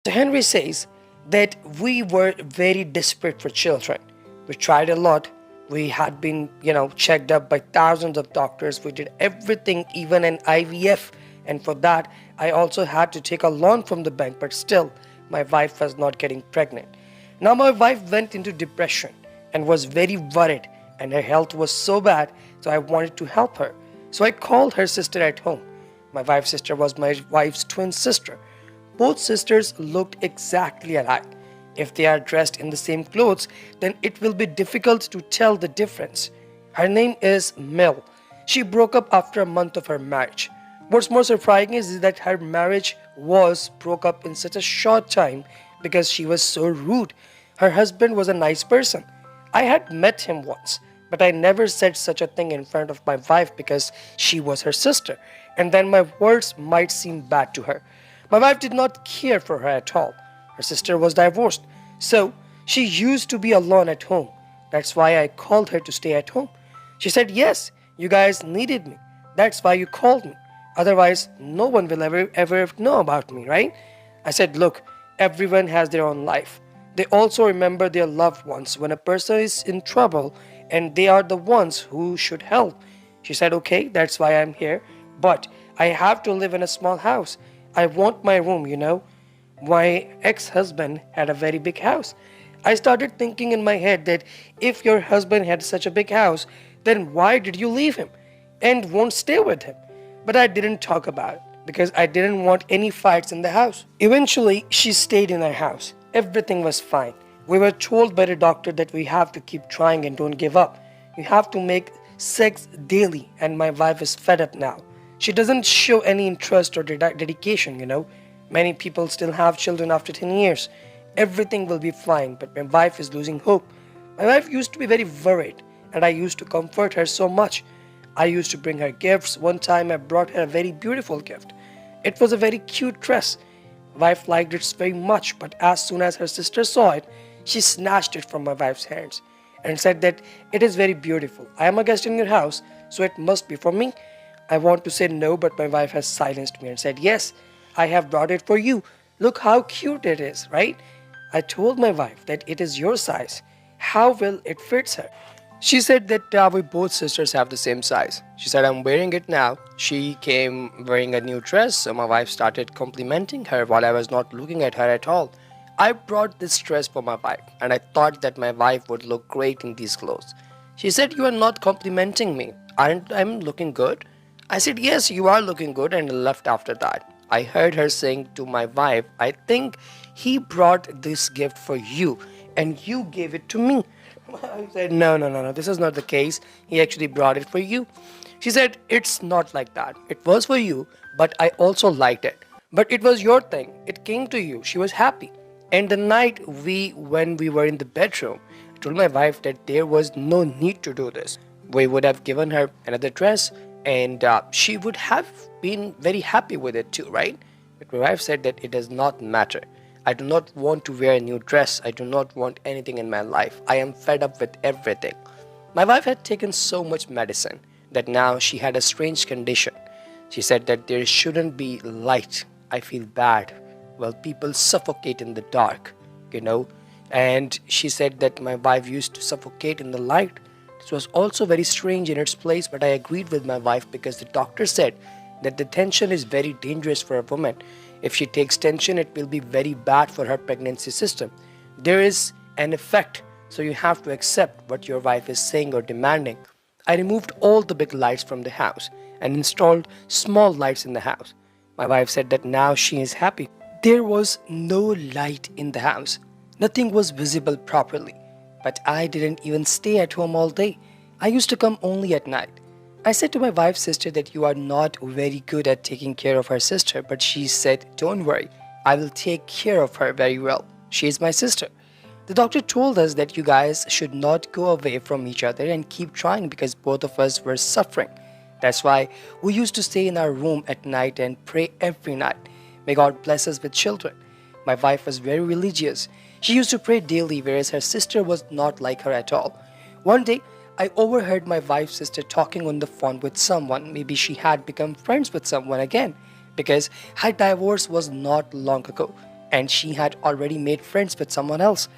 So Henry says that we were very desperate for children. We tried a lot. We had been, checked up by thousands of doctors. We did everything, even an IVF. And for that, I also had to take a loan from the bank, but still, my wife was not getting pregnant. Now, my wife went into depression and was very worried, and her health was so bad, so I wanted to help her. So I called her sister at home. My wife's sister was my wife's twin sister. Both sisters looked exactly alike. If they are dressed in the same clothes, then it will be difficult to tell the difference. Her name is Mel. She broke up after a month of her marriage. What's more surprising is that her marriage was broke up in such a short time because she was so rude. Her husband was a nice person. I had met him once, but I never said such a thing in front of my wife because she was her sister, and then my words might seem bad to her. My wife did not care for her at all. Her sister was divorced, so she used to be alone at home. That's why I called her to stay at home. She said, "Yes, you guys needed me. That's why you called me. Otherwise, no one will ever know about me, right?" I said, "Look, everyone has their own life. They also remember their loved ones when a person is in trouble, and they are the ones who should help." She said, "Okay, that's why I'm here, but I have to live in a small house. I want my room. My ex-husband had a very big house." I started thinking in my head that if your husband had such a big house, then why did you leave him and won't stay with him? But I didn't talk about it because I didn't want any fights in the house. Eventually, she stayed in our house. Everything was fine. We were told by the doctor that we have to keep trying and don't give up. You have to make sex daily, and my wife is fed up now. She doesn't show any interest or dedication. Many people still have children after 10 years. Everything will be fine, but my wife is losing hope. My wife used to be very worried, and I used to comfort her so much. I used to bring her gifts. One time I brought her a very beautiful gift. It was a very cute dress. My wife liked it very much, but as soon as her sister saw it, she snatched it from my wife's hands and said that it is very beautiful. I am a guest in your house, so it must be for me. I want to say no, but my wife has silenced me and said, "Yes, I have brought it for you. Look how cute it is, right?" I told my wife that it is your size. How will it fits her? She said that we both sisters have the same size. She said, "I'm wearing it now." She came wearing a new dress, so my wife started complimenting her while I was not looking at her at all. I brought this dress for my wife, and I thought that my wife would look great in these clothes. She said, "You are not complimenting me. Aren't I looking good?" I said, "Yes, you are looking good," and left after that. I heard her saying to my wife, "I think he brought this gift for you, and you gave it to me." I said, No, this is not the case. He actually brought it for you." She said, "It's not like that. It was for you, but I also liked it. But it was your thing. It came to you. She was happy." And the night when we were in the bedroom, I told my wife that there was no need to do this. We would have given her another dress, and she would have been very happy with it too, right? But my wife said that it does not matter. I do not want to wear a new dress. I do not want anything in my life. I am fed up with everything. My wife had taken so much medicine that now she had a strange condition. She said that there shouldn't be light. I feel bad. Well, people suffocate in the dark. And she said that my wife used to suffocate in the light. This was also very strange in its place, but I agreed with my wife because the doctor said that the tension is very dangerous for a woman. If she takes tension, it will be very bad for her pregnancy system. There is an effect, so you have to accept what your wife is saying or demanding. I removed all the big lights from the house and installed small lights in the house. My wife said that now she is happy. There was no light in the house. Nothing was visible properly. But I didn't even stay at home all day. I used to come only at night. I said to my wife's sister that you are not very good at taking care of her sister, but she said, "Don't worry, I will take care of her very well. She is my sister." The doctor told us that you guys should not go away from each other and keep trying because both of us were suffering. That's why we used to stay in our room at night and pray every night. May God bless us with children. My wife was very religious. She used to pray daily, whereas her sister was not like her at all. One day, I overheard my wife's sister talking on the phone with someone. Maybe she had become friends with someone again, because her divorce was not long ago. and she had already made friends with someone else.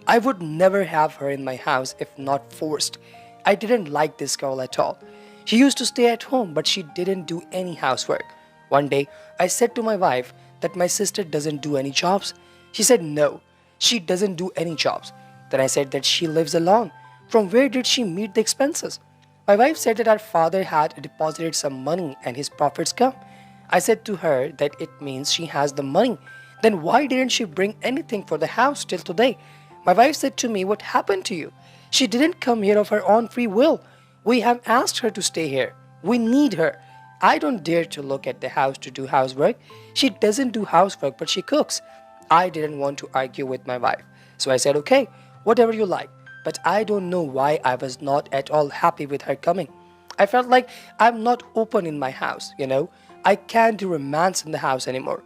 I would never have her in my house if not forced. I didn't like this girl at all. She used to stay at home, but she didn't do any housework. One day, I said to my wife that my sister doesn't do any jobs. She said no, she doesn't do any jobs. Then I said that she lives alone. From where did she meet the expenses? My wife said that our father had deposited some money and his profits come. I said to her that it means she has the money. Then why didn't she bring anything for the house till today? My wife said to me, what happened to you? She didn't come here of her own free will. We have asked her to stay here. We need her. I don't dare to look at the house to do housework. She doesn't do housework, but she cooks. I didn't want to argue with my wife. So I said, okay, whatever you like. But I don't know why I was not at all happy with her coming. I felt like I'm not open in my house, I can't do romance in the house anymore.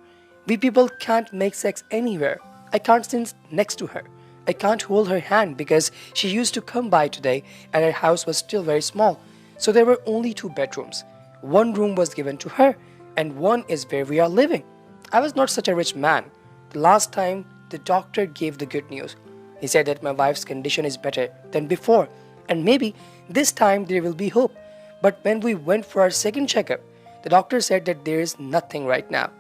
We people can't make sex anywhere. I can't sit next to her. I can't hold her hand because she used to come by today and her house was still very small. So there were only 2 bedrooms. One room was given to her and one is where we are living. I was not such a rich man. The last time the doctor gave the good news. He said that my wife's condition is better than before and maybe this time there will be hope. But when we went for our second checkup, the doctor said that there is nothing right now.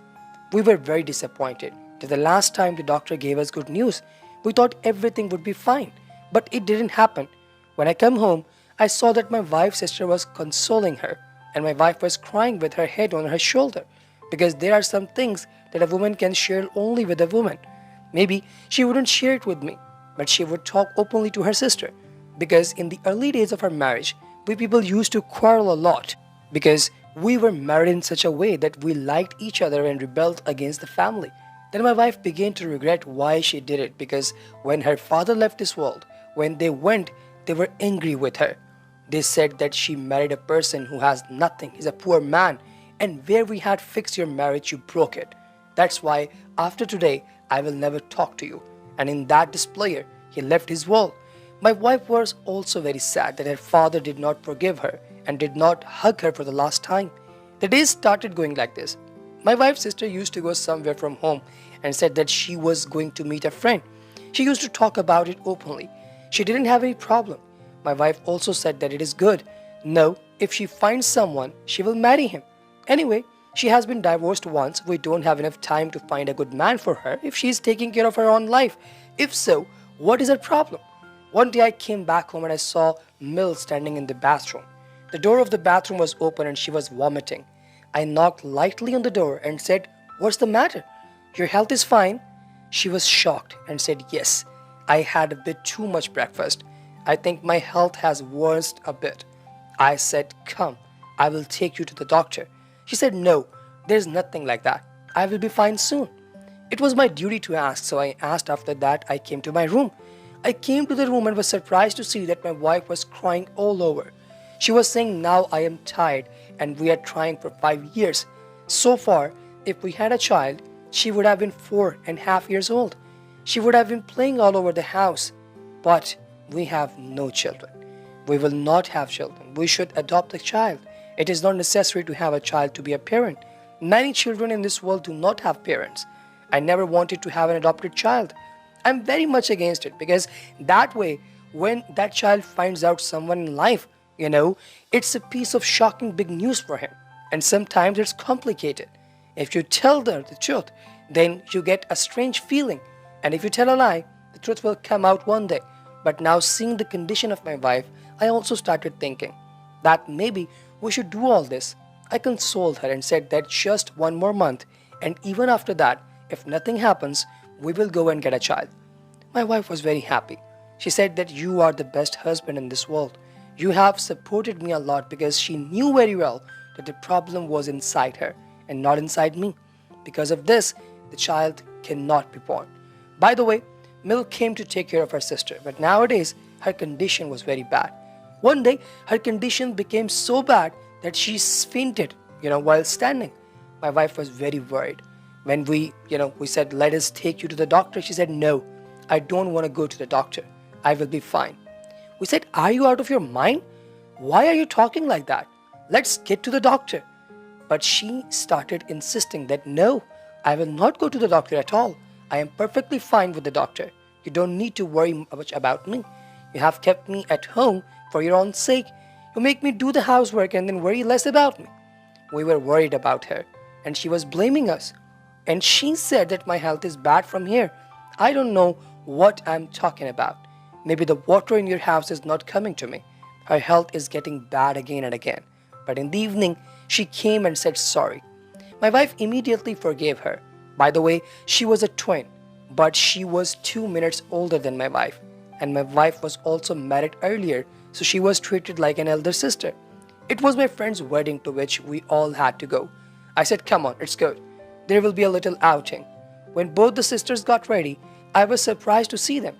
We were very disappointed that the last time the doctor gave us good news. We thought everything would be fine, but it didn't happen. When I come home, I saw that my wife's sister was consoling her and my wife was crying with her head on her shoulder because there are some things that a woman can share only with a woman. Maybe she wouldn't share it with me, but she would talk openly to her sister because in the early days of our marriage, we people used to quarrel a lot because we were married in such a way that we liked each other and rebelled against the family. Then my wife began to regret why she did it because when her father left this world, when they went, they were angry with her. They said that she married a person who has nothing, he's a poor man, and where we had fixed your marriage, you broke it. That's why after today, I will never talk to you. And in that displayer, he left his world. My wife was also very sad that her father did not forgive her and did not hug her for the last time. The days started going like this. My wife's sister used to go somewhere from home and said that she was going to meet a friend. She used to talk about it openly. She didn't have any problem. My wife also said that it is good. No, if she finds someone, she will marry him. Anyway, she has been divorced once. We don't have enough time to find a good man for her if she is taking care of her own life. If so, what is her problem? One day I came back home and I saw Mill standing in the bathroom. The door of the bathroom was open and she was vomiting. I knocked lightly on the door and said, "What's the matter? Your health is fine?" She was shocked and said, "Yes, I had a bit too much breakfast. I think my health has worsened a bit." I said, "Come, I will take you to the doctor." She said, "No, there's nothing like that. I will be fine soon." It was my duty to ask, so I asked. After that, I came to my room. I came to the room and was surprised to see that my wife was crying all over. She was saying, "Now I am tired and we are trying for 5 years. So far, if we had a child, she would have been 4.5 years old. She would have been playing all over the house. But we have no children. We will not have children. We should adopt a child. It is not necessary to have a child to be a parent. Many children in this world do not have parents. I never wanted to have an adopted child. I'm very much against it because that way, when that child finds out someone in life, it's a piece of shocking big news for him. And sometimes it's complicated. If you tell them the truth, then you get a strange feeling. And if you tell a lie, the truth will come out one day. But now seeing the condition of my wife, I also started thinking that maybe we should do all this. I consoled her and said that just 1 more month, and even after that, if nothing happens, we will go and get a child. My wife was very happy. She said that you are the best husband in this world. You have supported me a lot because she knew very well that the problem was inside her and not inside me. Because of this, the child cannot be born. By the way, Mill came to take care of her sister, but nowadays her condition was very bad. One day, her condition became so bad that she fainted, while standing. My wife was very worried. When we said, "Let us take you to the doctor," she said, "No, I don't want to go to the doctor. I will be fine." We said, "Are you out of your mind? Why are you talking like that? Let's get to the doctor." But she started insisting that, "No, I will not go to the doctor at all. I am perfectly fine with the doctor. You don't need to worry much about me. You have kept me at home for your own sake. You make me do the housework and then worry less about me. We were worried about her, and she was blaming us. And she said that my health is bad from here. I don't know what I'm talking about. Maybe the water in your house is not coming to me. Her health is getting bad again and again. But in the evening, she came and said sorry. My wife immediately forgave her. By the way, she was a twin, but she was 2 minutes older than my wife. And my wife was also married earlier, so she was treated like an elder sister. It was my friend's wedding to which we all had to go. I said, come on, it's good. There will be a little outing. When both the sisters got ready, I was surprised to see them.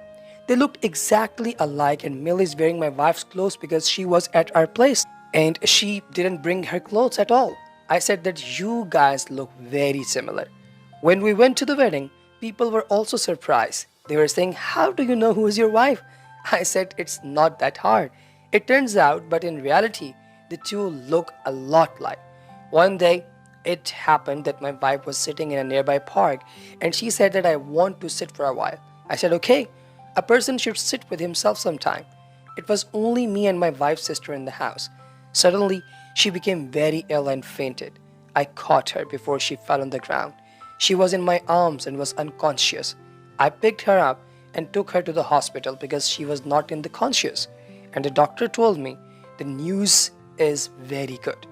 They looked exactly alike, and Millie's wearing my wife's clothes because she was at our place and she didn't bring her clothes at all. I said that you guys look very similar. When we went to the wedding, people were also surprised. They were saying, how do you know who is your wife? I said, it's not that hard. It turns out, but in reality, the two look a lot like. One day, it happened that my wife was sitting in a nearby park and she said that I want to sit for a while. I said, okay, a person should sit with himself sometime. It was only me and my wife's sister in the house. Suddenly, she became very ill and fainted. I caught her before she fell on the ground. She was in my arms and was unconscious. I picked her up and took her to the hospital because she was not in the conscious. And the doctor told me the news is very good.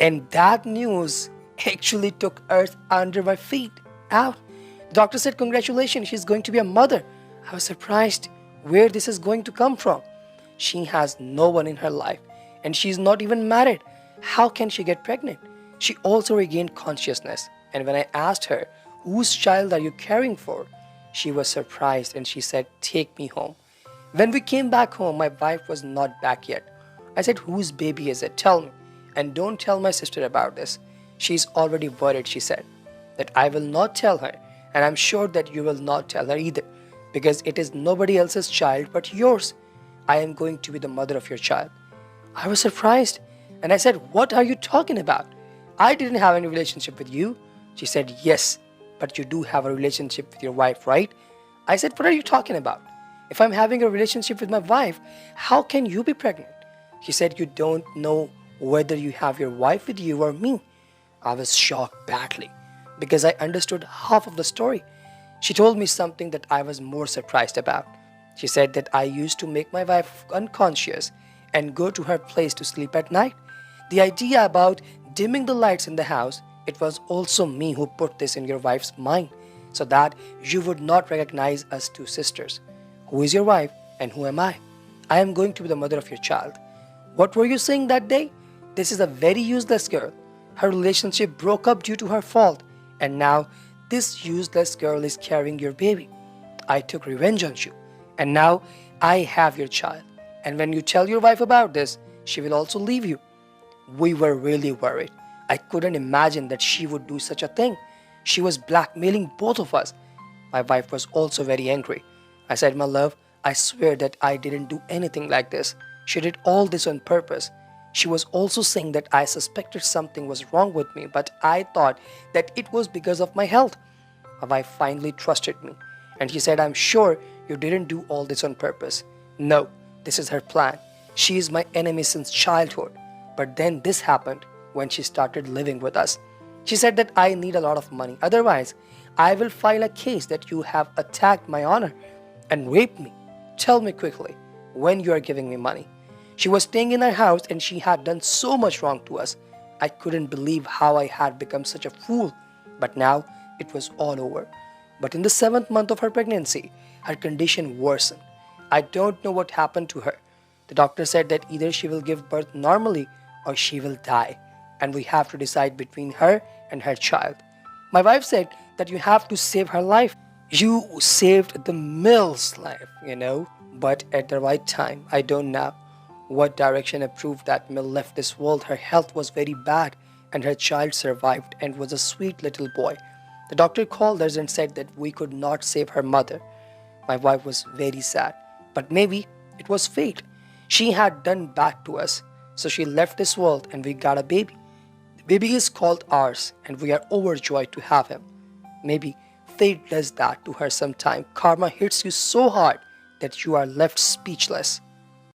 And that news actually took earth under my feet out. The doctor said, congratulations, she's going to be a mother. I was surprised where this is going to come from. She has no one in her life and she's not even married. How can she get pregnant? She also regained consciousness. And when I asked her, whose child are you caring for? She was surprised and she said, take me home. When we came back home, my wife was not back yet. I said, whose baby is it? Tell me. And don't tell my sister about this. She's already worried, she said. That I will not tell her. And I'm sure that you will not tell her either. Because it is nobody else's child but yours. I am going to be the mother of your child. I was surprised. And I said, what are you talking about? I didn't have any relationship with you. She said, yes, but you do have a relationship with your wife, right? I said, what are you talking about? If I'm having a relationship with my wife, how can you be pregnant? She said, you don't know whether you have your wife with you or me. I was shocked badly because I understood half of the story. She told me something that I was more surprised about. She said that I used to make my wife unconscious and go to her place to sleep at night. The idea about dimming the lights in the house, it was also me who put this in your wife's mind so that you would not recognize us two sisters. Who is your wife and who am I? I am going to be the mother of your child. What were you saying that day? This is a very useless girl. Her relationship broke up due to her fault, and now this useless girl is carrying your baby. I took revenge on you, and now I have your child. And when you tell your wife about this, she will also leave you. We were really worried. I couldn't imagine that she would do such a thing. She was blackmailing both of us. My wife was also very angry. I said, my love, I swear that I didn't do anything like this. She did all this on purpose. She was also saying that I suspected something was wrong with me, but I thought that it was because of my health. My wife finally trusted me, and she said, I'm sure you didn't do all this on purpose. No, this is her plan. She is my enemy since childhood. But then this happened when she started living with us. She said that I need a lot of money. Otherwise, I will file a case that you have attacked my honor and raped me. Tell me quickly when you are giving me money. She was staying in our house and she had done so much wrong to us. I couldn't believe how I had become such a fool. But now it was all over. But in the 7th month of her pregnancy, her condition worsened. I don't know what happened to her. The doctor said that either she will give birth normally or she will die. And we have to decide between her and her child. My wife said that you have to save her life. You saved the Mill's life, but at the right time. I don't know what direction approved that Mill left this world. Her health was very bad and her child survived and was a sweet little boy. The doctor called us and said that we could not save her mother. My wife was very sad, but maybe it was fate. She had done bad to us, so she left this world and we got a baby. The baby is called ours and we are overjoyed to have him. Maybe fate does that to her sometime. Karma hits you so hard that you are left speechless.